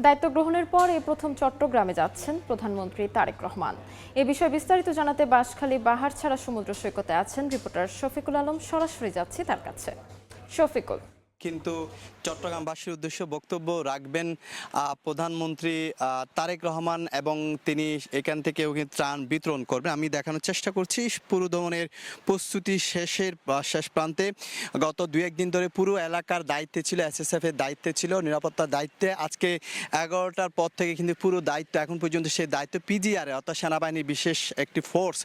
দায়িত্ব গ্রহণের পর এই প্রথম চট্টগ্রামে যাচ্ছেন প্রধানমন্ত্রী তারেক রহমান। এ বিষয়ে বিস্তারিত জানাতে বাঁশখালী বাহারছড়া সমুদ্র সৈকতে আছেন রিপোর্টার শফিকুল আলম। সরাসরি যাচ্ছি তার কাছে। শফিকুল, কিন্তু চট্টগ্রামবাসীর উদ্দেশ্যে বক্তব্য রাখবেন প্রধানমন্ত্রী তারেক রহমান এবং তিনি এখান থেকেও কিন্তু ত্রাণ বিতরণ করবেন। আমি দেখানোর চেষ্টা করছি পুরো দমনের প্রস্তুতি শেষ প্রান্তে। গত 2-1 দিন ধরে পুরো এলাকার দায়িত্বে ছিল, এসএসএফ এর দায়িত্বে ছিল, নিরাপত্তার দায়িত্বে। আজকে 11টার পর থেকে কিন্তু পুরো দায়িত্ব এখন পর্যন্ত সেই দায়িত্ব পিজিআর অর্থাৎ সেনাবাহিনীর বিশেষ একটি ফোর্স,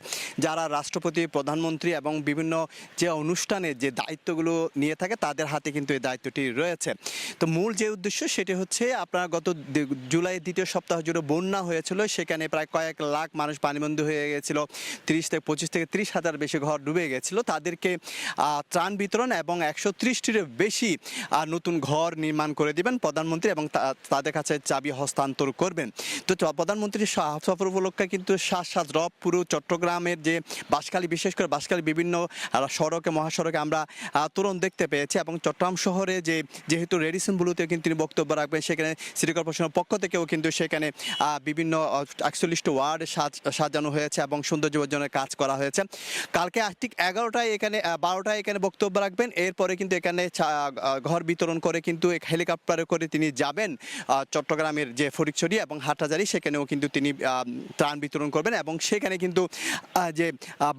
যারা রাষ্ট্রপতি, প্রধানমন্ত্রী এবং বিভিন্ন যে অনুষ্ঠানে যে দায়িত্বগুলো নিয়ে থাকে তাদের হাতে কিন্তু দায়িত্বটি রয়েছে। তো মূল যে উদ্দেশ্য সেটি হচ্ছে, আপনার গত জুলাই দ্বিতীয় সপ্তাহ জুড়ে বন্যা হয়েছিল, সেখানে প্রায় কয়েক লাখ মানুষ পানিবন্দী হয়ে গেছিল, 25 থেকে 30 হাজার বেশি ঘর ডুবে গেছিল। তাদেরকে ত্রাণ বিতরণ এবং 130টির বেশি নতুন ঘর নির্মাণ করে দিবেন প্রধানমন্ত্রী এবং তাদের কাছে চাবি হস্তান্তর করবেন। তো প্রধানমন্ত্রীর সফর উপলক্ষে কিন্তু সাত রব পুরো চট্টগ্রামের যে বাঁশখালী, বিশেষ করে বাঁশখালী বিভিন্ন সড়কে মহাসড়কে আমরা তরুণ দেখতে পেয়েছি এবং চট্টগ্রাম শহরে যেহেতু রেডিসন ব্লুতে কিন্তু তিনি বক্তব্য রাখবেন, সেখানে সিটি কর্পোরেশনের পক্ষ থেকেও কিন্তু সেখানে বিভিন্ন 41টি ওয়ার্ড সাজানো হয়েছে এবং সৌন্দর্য বর্ধনের কাজ করা হয়েছে। কালকে ঠিক 11টায় এখানে 12টায় এখানে বক্তব্য রাখবেন। এরপরে কিন্তু এখানে ঘর বিতরণ করে কিন্তু হেলিকপ্টারে করে তিনি যাবেন চট্টগ্রামের যে ফটিকছড়ি এবং হাটহাজারী, সেখানেও কিন্তু তিনি ত্রাণ বিতরণ করবেন এবং সেখানে কিন্তু যে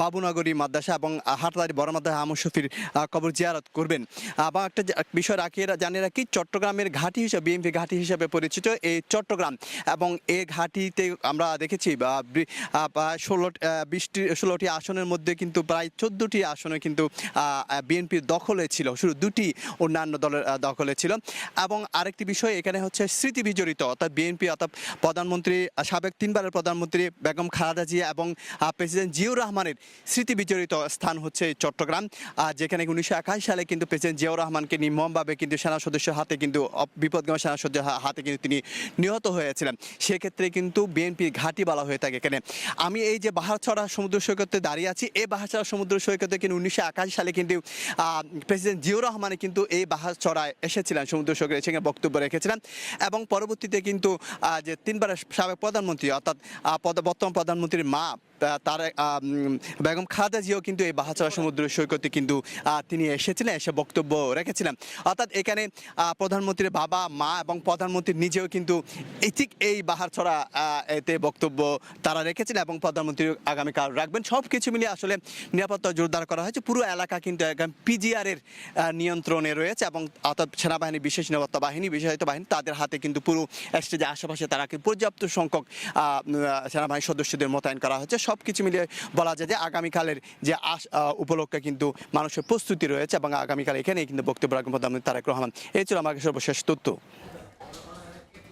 বাবুনগরী মাদ্রাসা এবং হাটহাজারী বড় মাদ্রাসা আমর শফির কবর জিয়ারত করবেন। আবার একটা বিষয় জানিয়ে রাখি, চট্টগ্রামের ঘাঁটি হিসেবে, বিএনপি ঘাঁটি হিসেবে পরিচিত এই চট্টগ্রাম, এবং এই ঘাঁটিতে আমরা দেখেছি 16টি আসনের মধ্যে কিন্তু প্রায় 14টি আসনে কিন্তু বিএনপির দখলে ছিল, শুধু 2টি অন্যান্য দলের দখলে ছিল। এবং আরেকটি বিষয় এখানে হচ্ছে স্মৃতি বিজড়িত, অর্থাৎ বিএনপি অর্থাৎ প্রধানমন্ত্রী, সাবেক 3বারের প্রধানমন্ত্রী বেগম খালেদা জিয়া এবং প্রেসিডেন্ট জিয়াউর রহমানের স্মৃতি বিজড়িত স্থান হচ্ছে চট্টগ্রাম, যেখানে 1981 সালে কিন্তু প্রেসিডেন্ট জিয়াউর রহমানকে নির্মমভাবে কিন্তু সেনা সদস্যের হাতে কিন্তু বিপদগামী সেনা সদস্যের হাতে কিন্তু তিনি নিহত হয়েছিলেন। সেক্ষেত্রে কিন্তু বিএনপির ঘাঁটি বলা হয়ে থাকে এখানে। আমি এই যে বাহারছড়া সমুদ্র সৈকতে দাঁড়িয়ে আছি, এই বাহারছড়া সমুদ্র সৈকতে কিন্তু 1981 সালে কিন্তু প্রেসিডেন্ট জিয়াউর রহমান কিন্তু এই বাহারছড়ায় এসেছিলেন, সমুদ্র সৈকতে সেখানে বক্তব্য রেখেছিলেন এবং পরবর্তীতে কিন্তু যে 3বারের সাবেক প্রধানমন্ত্রী অর্থাৎ বর্তমান প্রধানমন্ত্রীর মা তার বেগম খালেদা জিয়াও কিন্তু এই বাহারছড়া সমুদ্র সৈকতে কিন্তু তিনি এসেছিলেন, এসে বক্তব্য রেখেছিলেন। অর্থাৎ এখানে প্রধানমন্ত্রীর বাবা, মা এবং প্রধানমন্ত্রী নিজেও কিন্তু ঠিক এই বাহারছড়া এতে বক্তব্য তারা রেখেছিলেন এবং প্রধানমন্ত্রী আগামীকাল রাখবেন। সব কিছু মিলিয়ে আসলে নিরাপত্তা জোরদার করা হয়েছে। পুরো এলাকা কিন্তু পিজিআর এর নিয়ন্ত্রণে রয়েছে এবং অর্থাৎ সেনাবাহিনী, বিশেষ নিরাপত্তা বাহিনী, বিশেষায়িত বাহিনী, তাদের হাতে কিন্তু পুরো স্টেজের আশেপাশে তারা কিন্তু পর্যাপ্ত সংখ্যক সেনাবাহিনীর সদস্যদের মোতায়েন করা হয়েছে। সব কিছু মিলিয়ে বলা যায় যে আগামীকালের যে উপলক্ষে কিন্তু মানুষের প্রস্তুতি রয়েছে এবং আগামীকাল এখানেই কিন্তু বক্তব্য রাখবেন প্রধানমন্ত্রী তারেক রহমান। এই ছিল আমার সর্বশেষ তথ্য।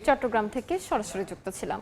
চট্টগ্রাম থেকে সরাসরি যুক্ত ছিলাম।